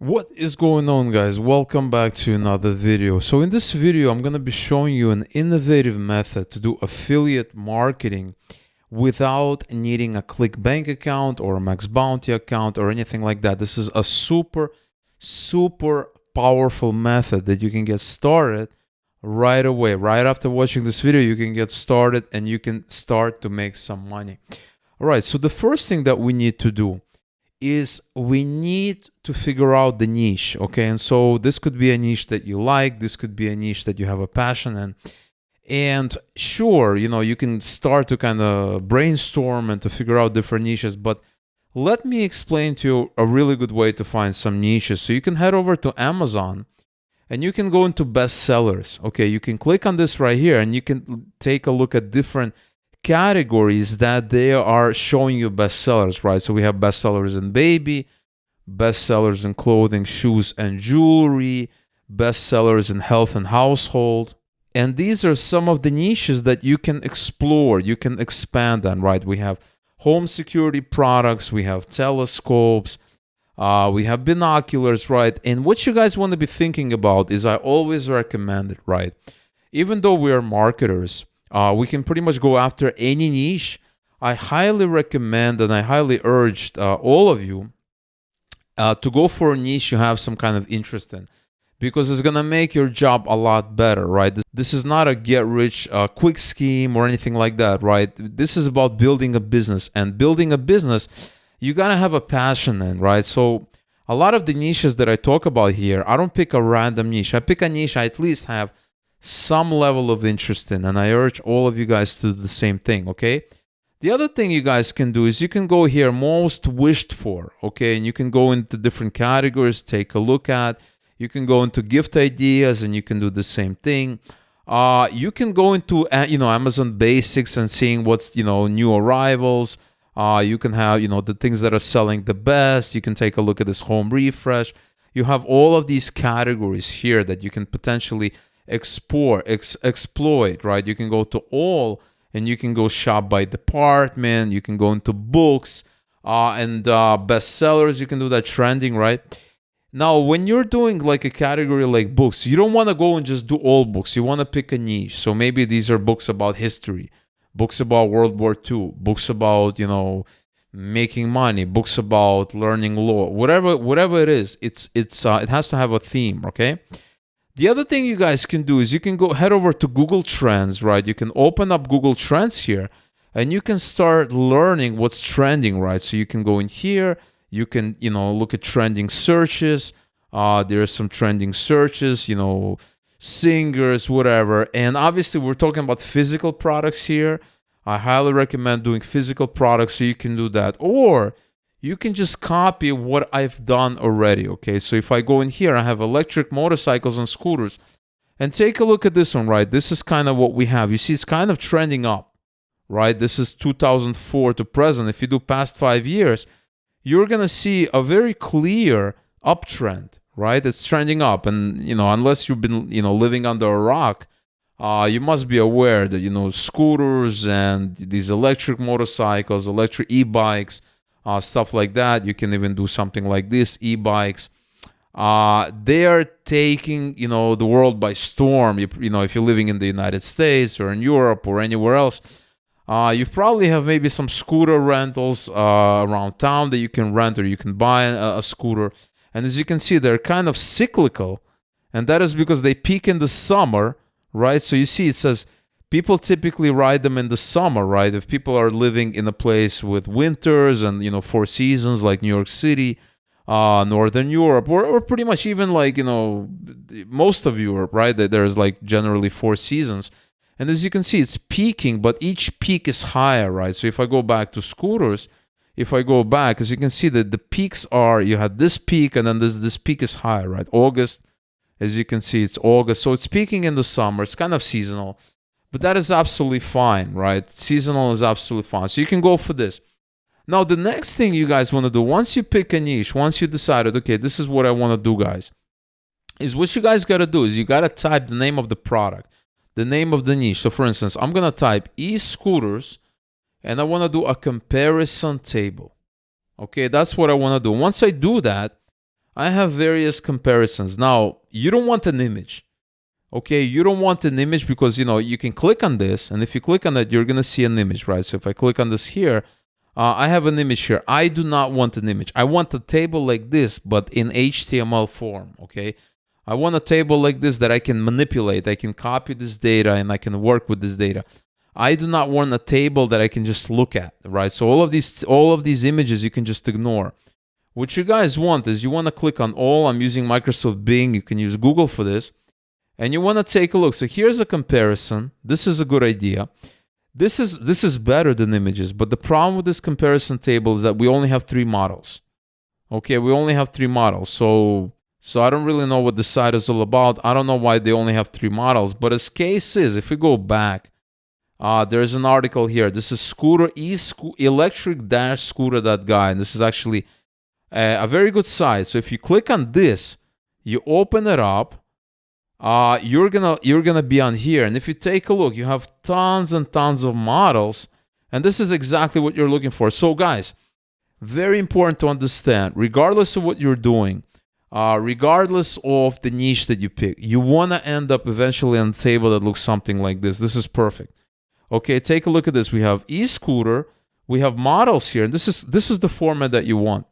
What is going on, guys? Welcome back to another video. So in this video, I'm going to be showing you an innovative method to do affiliate marketing without needing a ClickBank account or a MaxBounty account or anything like that. This is a super powerful method that you can get started right away. Right after watching this video, you can get started and you can start to make some money. All right, so the first thing that we need to do is we need to figure out the niche, okay? And so this could be a niche that you like, this could be a niche that you have a passion in. And sure, you can start to kind of brainstorm and to figure out different niches, but let me explain to you a really good way to find some niches. So you can head over to Amazon and you can go into bestsellers, okay? You can click on this right here and you can take a look at different categories that they are showing you bestsellers, right? So we have bestsellers in baby, bestsellers in clothing, shoes, and jewelry, bestsellers in health and household. And these are some of the niches that you can explore, you can expand on, right? We have home security products, we have telescopes, we have binoculars, right? And what you guys want to be thinking about is I always recommend it, right? Even though we are marketers, we can pretty much go after any niche. I highly recommend and I highly urge all of you to go for a niche you have some kind of interest in, because it's going to make your job a lot better, right? This is not a get-rich-quick scheme or anything like that, right? This is about building a business, and building a business, you got to have a passion in, right? So a lot of the niches that I talk about here, I don't pick a random niche. I pick a niche I at least have some level of interest in, and I urge all of you guys to do the same thing, okay? The other thing you guys can do is you can go here, most wished for, okay? And you can go into different categories, take a look at. You can go into gift ideas, and you can do the same thing. You can go into Amazon Basics and seeing what's new arrivals. You can have the things that are selling the best. You can take a look at this home refresh. You have all of these categories here that you can potentially exploit, right? You can go to all, and you can go shop by department. You can go into books and bestsellers. You can do that trending, right? Now, when you're doing like a category like books, you don't want to go and just do all books. You want to pick a niche. So maybe these are books about history, books about World War II, books about making money, books about learning law, whatever it is. It has to have a theme, okay? The other thing you guys can do is you can go head over to Google Trends, right? You can open up Google Trends here, and you can start learning what's trending, right? So you can go in here, you can, look at trending searches. There are some trending searches, singers, whatever. And obviously, we're talking about physical products here. I highly recommend doing physical products, so you can do that. Or you can just copy what I've done already, okay? So if I go in here, I have electric motorcycles and scooters. And take a look at this one, right? This is kind of what we have. You see, it's kind of trending up, right? This is 2004 to present. If you do past 5 years, you're going to see a very clear uptrend, right? It's trending up. And, unless you've been, living under a rock, you must be aware that, scooters and these electric motorcycles, electric e-bikes, stuff like that. You can even do something like this, e-bikes. They are taking, the world by storm. If you're living in the United States or in Europe or anywhere else, you probably have maybe some scooter rentals around town that you can rent, or you can buy a scooter. And as you can see, they're kind of cyclical, and that is because they peak in the summer, right? So you see, it says people typically ride them in the summer, right? If people are living in a place with winters and, 4 seasons like New York City, Northern Europe, or pretty much even like, most of Europe, right? There's like generally 4 seasons. And as you can see, it's peaking, but each peak is higher, right? So if I go back to scooters, if I go back, as you can see, that the peaks are, you had this peak, and then this peak is higher, right? August, as you can see, it's August. So it's peaking in the summer. It's kind of seasonal. But that is absolutely fine, right? Seasonal is absolutely fine. So you can go for this. Now, the next thing you guys want to do, once you pick a niche, once you decided, okay, this is what I want to do, guys, is what you guys got to do is you got to type the name of the product, the name of the niche. So, for instance, I'm going to type e-scooters, and I want to do a comparison table. Okay, that's what I want to do. Once I do that, I have various comparisons. Now, you don't want an image. Okay, you don't want an image because, you can click on this, and if you click on it, you're going to see an image, right? So if I click on this here, I have an image here. I do not want an image. I want a table like this, but in HTML form, okay? I want a table like this that I can manipulate. I can copy this data, and I can work with this data. I do not want a table that I can just look at, right? So all of these images you can just ignore. What you guys want is you want to click on all. I'm using Microsoft Bing. You can use Google for this. And you want to take a look. So here's a comparison. This is a good idea. This is better than images. But the problem with this comparison table is that we only have 3 models. Okay, we only have 3 models. So I don't really know what this site is all about. I don't know why they only have 3 models. But as case is, if we go back, there's an article here. This is electric-scooter.guy. And this is actually a very good site. So if you click on this, you open it up. You're gonna be on here, and if you take a look, you have tons and tons of models, and this is exactly what you're looking for. So guys, very important to understand, regardless of what you're doing, regardless of the niche that you pick, you want to end up eventually on a table that looks something like this. This is perfect. Okay, take a look at this. We have e-scooter, we have models here, and this is the format that you want.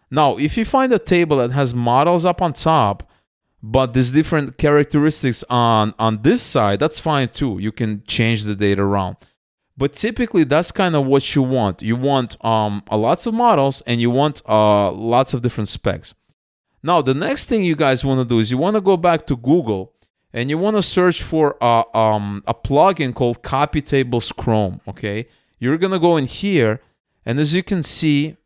Now, if you find a table that has models up on top, but there's different characteristics on this side, that's fine too. You can change the data around. But typically, that's kind of what you want. You want lots of models, and you want lots of different specs. Now, the next thing you guys want to do is you want to go back to Google, and you want to search for a plugin called Copy Tables Chrome, okay? You're going to go in here, and as you can see,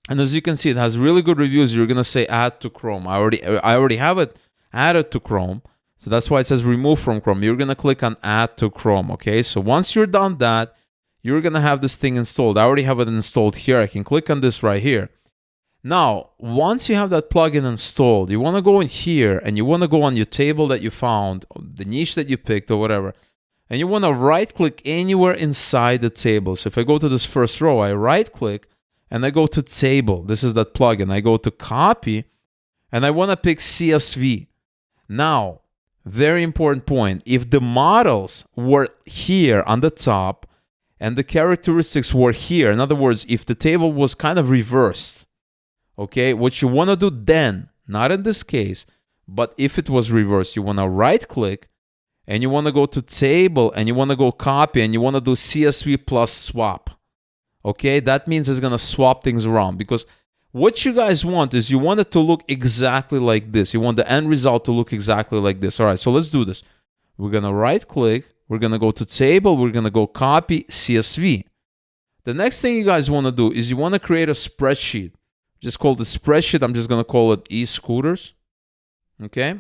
it has really good reviews. You're going to say add to Chrome. I already have it added to Chrome. So that's why it says remove from Chrome. You're going to click on add to Chrome, okay? So once you're done that, you're going to have this thing installed. I already have it installed here. I can click on this right here. Now, once you have that plugin installed, you want to go in here, and you want to go on your table that you found, the niche that you picked or whatever, and you want to right-click anywhere inside the table. So if I go to this first row, I right-click, and I go to table. This is that plugin. I go to copy, and I want to pick CSV. Now, very important point. If the models were here on the top and the characteristics were here, in other words, if the table was kind of reversed, okay, what you want to do then, not in this case, but if it was reversed, you want to right-click, and you want to go to table, and you want to go copy, and you want to do CSV plus swap. Okay, that means it's going to swap things around, because what you guys want is you want it to look exactly like this. You want the end result to look exactly like this. All right, so let's do this. We're going to right-click. We're going to go to table. We're going to go copy CSV. The next thing you guys want to do is you want to create a spreadsheet. Just call the spreadsheet. I'm just going to call it e-scooters. Okay,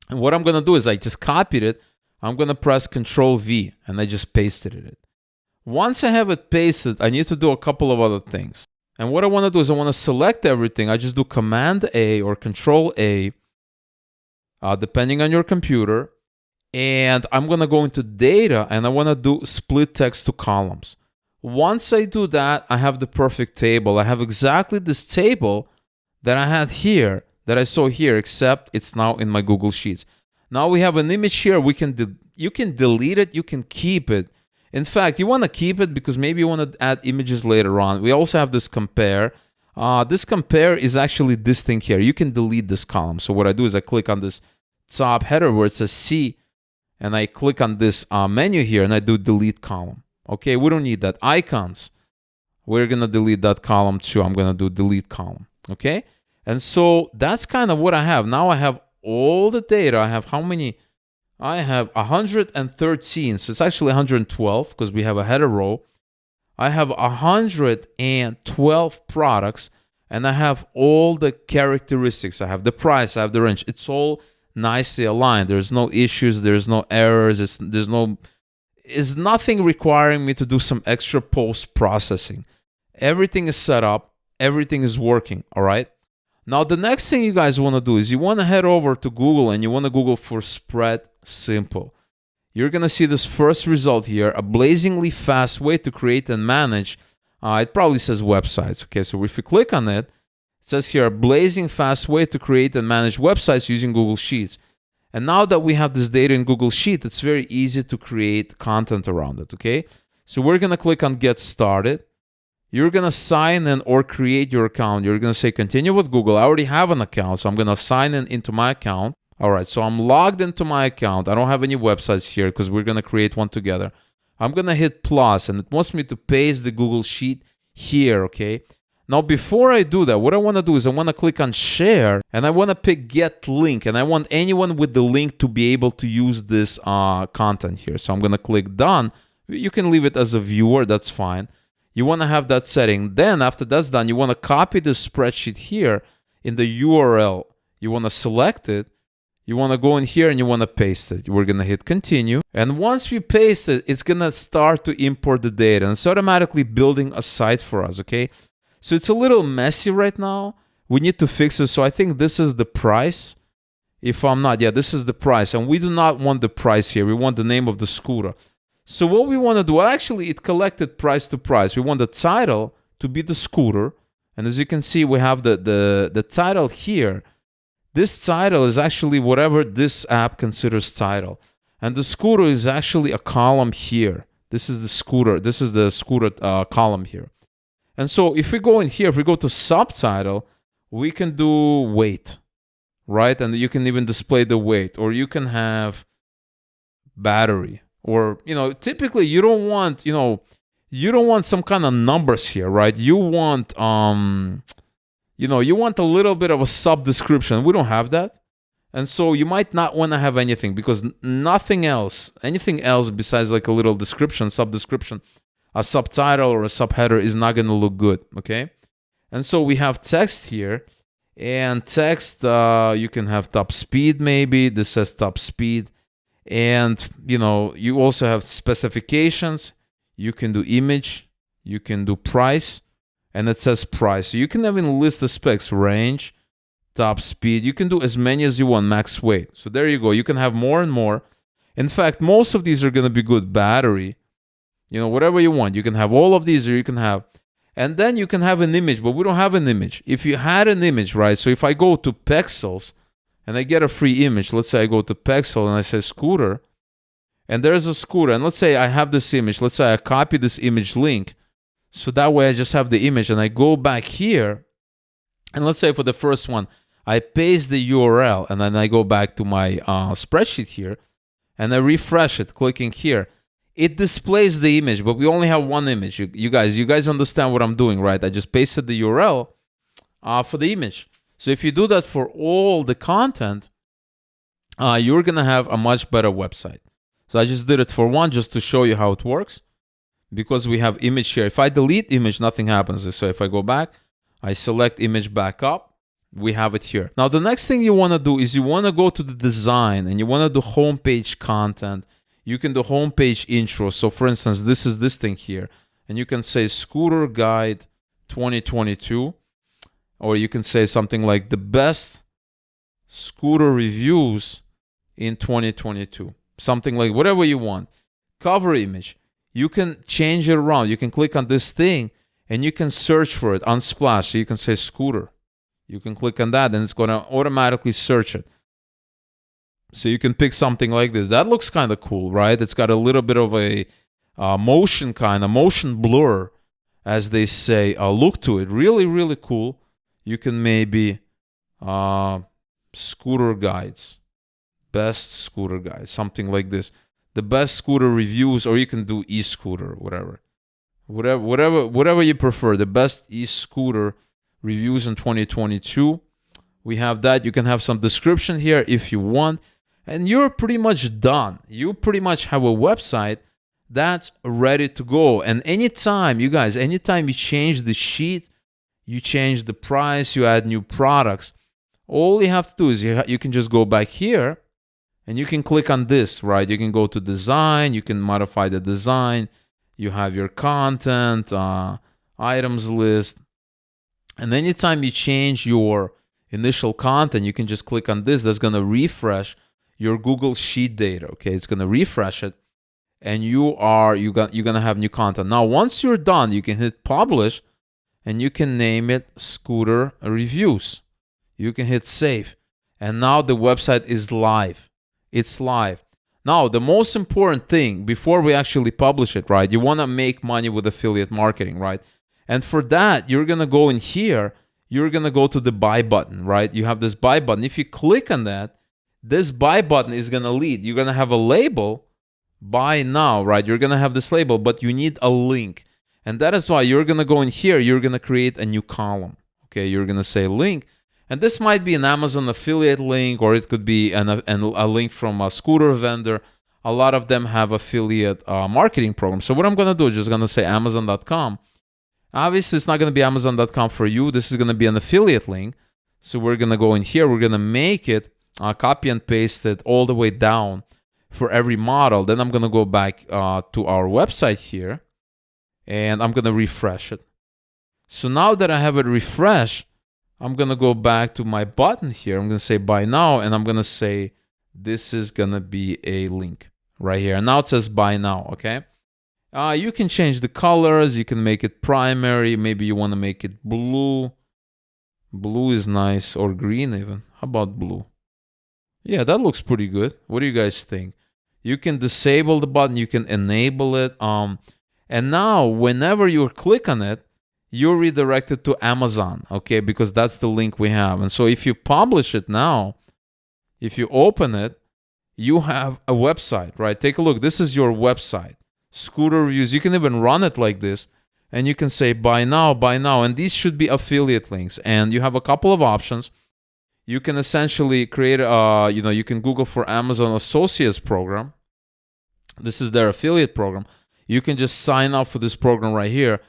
and what I'm going to do is I just copied it. I'm going to press Control-V, and I just pasted it. Once I have it pasted, I need to do a couple of other things. And what I want to do is I want to select everything. I just do Command-A or Control-A, depending on your computer. And I'm going to go into Data, and I want to do Split Text to Columns. Once I do that, I have the perfect table. I have exactly this table that I had here, that I saw here, except it's now in my Google Sheets. Now we have an image here. You can delete it. You can keep it. In fact, you want to keep it because maybe you want to add images later on. We also have this compare. This compare is actually this thing here. You can delete this column. So what I do is I click on this top header where it says C, and I click on this menu here, and I do delete column. Okay, we don't need that. Icons, we're going to delete that column too. I'm going to do delete column. Okay, and so that's kind of what I have. Now I have all the data. I have how many? I have 113, so it's actually 112 because we have a header row. I have 112 products, and I have all the characteristics. I have the price, I have the range. It's all nicely aligned. There's no issues, there's no errors, there's nothing requiring me to do some extra post-processing. Everything is set up, everything is working, all right? Now, the next thing you guys want to do is you want to head over to Google, and you want to Google for Spread Simple. You're going to see this first result here, a blazingly fast way to create and manage. It probably says websites. Okay, so if you click on it, it says here, a blazing fast way to create and manage websites using Google Sheets. And now that we have this data in Google Sheet, it's very easy to create content around it, okay? So we're going to click on Get Started. You're going to sign in or create your account. You're going to say continue with Google. I already have an account, so I'm going to sign in into my account. All right, so I'm logged into my account. I don't have any websites here because we're going to create one together. I'm going to hit plus, and it wants me to paste the Google Sheet here, okay? Now, before I do that, what I want to do is I want to click on Share, and I want to pick Get Link, and I want anyone with the link to be able to use this content here. So I'm going to click Done. You can leave it as a viewer. That's fine. You want to have that setting. Then after that's done, you want to copy the spreadsheet here in the URL. You want to select it. You want to go in here and you want to paste it. We're going to hit continue. And once we paste it, it's going to start to import the data. And it's automatically building a site for us, okay? So it's a little messy right now. We need to fix it. So I think this is the price. If I'm not, yeah, this is the price. And we do not want the price here. We want the name of the scooter. So what we want to do, well, actually, it collected price to price. We want the title to be the scooter. And as you can see, we have the title here. This title is actually whatever this app considers title. And the scooter is actually a column here. This is the scooter. This is the scooter column here. And so if we go in here, if we go to subtitle, we can do weight, right? And you can even display the weight. Or you can have battery. Or, typically you don't want, you don't want some kind of numbers here, right? You want, you want a little bit of a sub-description. We don't have that. And so you might not want to have anything because anything else besides like a little description, sub-description, a subtitle or a subheader is not going to look good, okay? And so we have text here. And text, you can have top speed maybe. This says top speed. And, you also have specifications. You can do image. You can do price. And it says price. So you can even list the specs, range, top speed. You can do as many as you want, max weight. So there you go. You can have more and more. In fact, most of these are going to be good. Battery, whatever you want. You can have all of these or you can have. And then you can have an image, but we don't have an image. If you had an image, right? So if I go to Pexels, and I get a free image. Let's say I go to Pexel and I say scooter. And there's a scooter. And let's say I have this image. Let's say I copy this image link. So that way I just have the image. And I go back here. And let's say for the first one, I paste the URL. And then I go back to my spreadsheet here. And I refresh it, clicking here. It displays the image. But we only have one image. You guys understand what I'm doing, right? I just pasted the URL for the image. So if you do that for all the content, you're going to have a much better website. So I just did it for one just to show you how it works because we have image here. If I delete image, nothing happens. So if I go back, I select image back up, we have it here. Now, the next thing you want to do is you want to go to the design and you want to do homepage content. You can do homepage intro. So for instance, this is this thing here. And you can say Scooter Guide 2022. Or you can say something like the best scooter reviews in 2022. Something like whatever you want. Cover image. You can change it around. You can click on this thing and you can search for it on Splash. So you can say scooter. You can click on that and it's going to automatically search it. So you can pick something like this. That looks kind of cool, right? It's got a little bit of a motion blur, as they say, look to it. Really, really cool. You can maybe scooter guides, best scooter guides, something like this. The best scooter reviews, or you can do e-scooter, whatever you prefer. The best e-scooter reviews in 2022. We have that. You can have some description here if you want, and you're pretty much done. You pretty much have a website that's ready to go. And anytime you change the sheet, you change the price, you add new products, all you have to do is you can just go back here and you can click on this, right? You can go to design, you can modify the design, you have your content, items list, and anytime you change your initial content, you can just click on this. That's going to refresh your Google Sheet data, okay? It's going to refresh it, and you're going to have new content. Now, once you're done, you can hit publish, and you can name it Scooter Reviews. You can hit save. And now the website is live. It's live. Now, the most important thing before we actually publish it, right? You want to make money with affiliate marketing, right? And for that, you're going to go in here. You're going to go to the buy button, right? You have this buy button. If you click on that, this buy button is going to lead. You're going to have a label, buy now, right? You're going to have this label, but you need a link. And that is why you're going to go in here. You're going to create a new column. Okay, you're going to say link. And this might be an Amazon affiliate link, or it could be a link from a scooter vendor. A lot of them have affiliate marketing programs. So what I'm going to do is just going to say Amazon.com. Obviously, it's not going to be Amazon.com for you. This is going to be an affiliate link. So we're going to go in here. We're going to make it, copy and paste it all the way down for every model. Then I'm going to go back to our website here, and I'm going to refresh it. So now that I have it refreshed, I'm going to go back to my button here. I'm going to say buy now, and I'm going to say this is going to be a link right here. And now it says buy now, okay? You can change the colors. You can make it primary. Maybe you want to make it blue. Blue is nice, or green even. How about blue? Yeah, that looks pretty good. What do you guys think? You can disable the button. You can enable it. And now, whenever you click on it, you're redirected to Amazon, okay? Because that's the link we have. And so if you publish it now, if you open it, you have a website, right? Take a look. This is your website. Scooter Reviews. You can even run it like this, and you can say buy now, buy now. And these should be affiliate links. And you have a couple of options. You can essentially create, you can Google for Amazon Associates program. This is their affiliate program. You can just sign up for this program right here.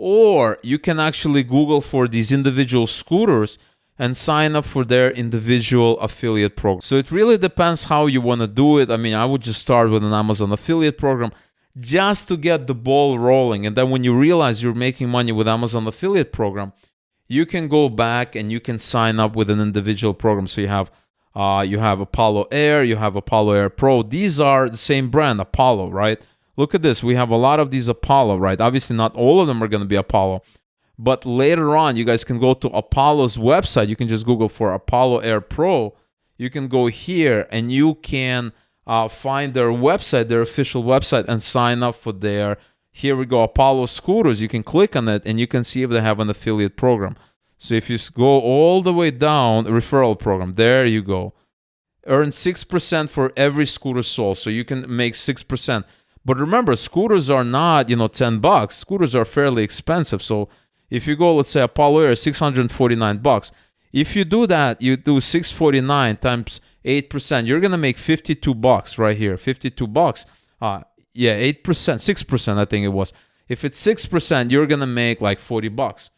Or you can actually Google for these individual scooters and sign up for their individual affiliate program. So it really depends how you want to do it. I mean, I would just start with an Amazon affiliate program just to get the ball rolling. And then when you realize you're making money with Amazon affiliate program, you can go back and you can sign up with an individual program. So you have Apollo Air, you have Apollo Air Pro. These are the same brand, Apollo, right? Look at this. We have a lot of these Apollo, right? Obviously, not all of them are going to be Apollo. But later on, you guys can go to Apollo's website. You can just Google for Apollo Air Pro. You can go here, and you can find their website, their official website, and sign up for their, here we go, Apollo scooters. You can click on it, and you can see if they have an affiliate program. So if you go all the way down, referral program, there you go. Earn 6% for every scooter sold. So you can make 6%. But remember, scooters are not, $10. Scooters are fairly expensive. So if you go, let's say Apollo Air, $649. If you do that, you do $649 times 8%. You're gonna make $52 right here. $52. 8%, 6%. I think it was. If it's 6%, you're gonna make like $40,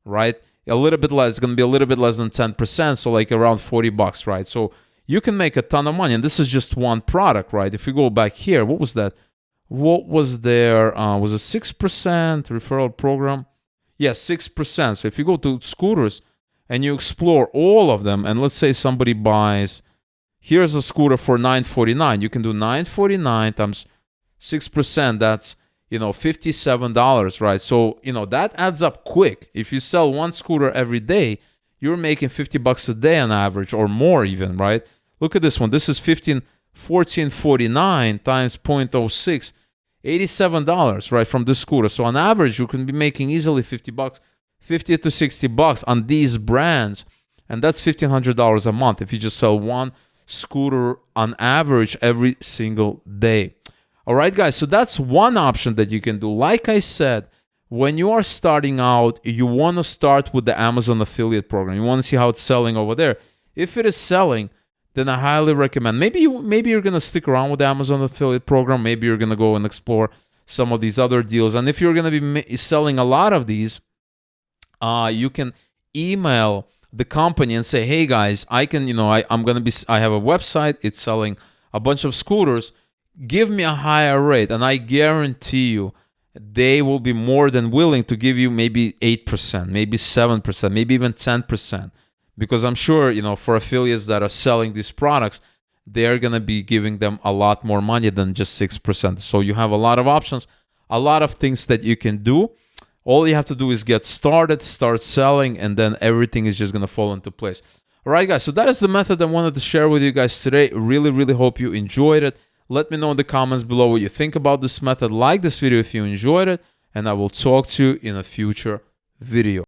right? A little bit less. It's gonna be a little bit less than 10%. So like around $40, right? So you can make a ton of money, and this is just one product, right? If you go back here, what was that? What was there? Was it 6% referral program? Yes, 6%. So if you go to scooters and you explore all of them, and let's say somebody buys, here's a scooter for $949. You can do $949 times 6%. That's, $57, right? So, that adds up quick. If you sell one scooter every day, you're making $50 a day on average, or more even, right? Look at this one. This is $14.49 times 0.06, $87, right, from this scooter. So on average, you can be making easily $50, $50 to $60 on these brands, and that's $1,500 a month if you just sell one scooter on average every single day. All right, guys, so that's one option that you can do. Like I said, when you are starting out, you want to start with the Amazon affiliate program. You want to see how it's selling over there. If it is selling, then I highly recommend. Maybe you're going to stick around with the Amazon affiliate program. Maybe you're going to go and explore some of these other deals. And if you're going to be selling a lot of these, you can email the company and say, hey guys, I have a website. It's selling a bunch of scooters. Give me a higher rate. And I guarantee you, they will be more than willing to give you maybe 8%, maybe 7%, maybe even 10%. Because I'm sure, for affiliates that are selling these products, they're going to be giving them a lot more money than just 6%. So you have a lot of options, a lot of things that you can do. All you have to do is get started, start selling, and then everything is just going to fall into place. All right, guys, so that is the method I wanted to share with you guys today. Really, really hope you enjoyed it. Let me know in the comments below what you think about this method. Like this video if you enjoyed it, and I will talk to you in a future video.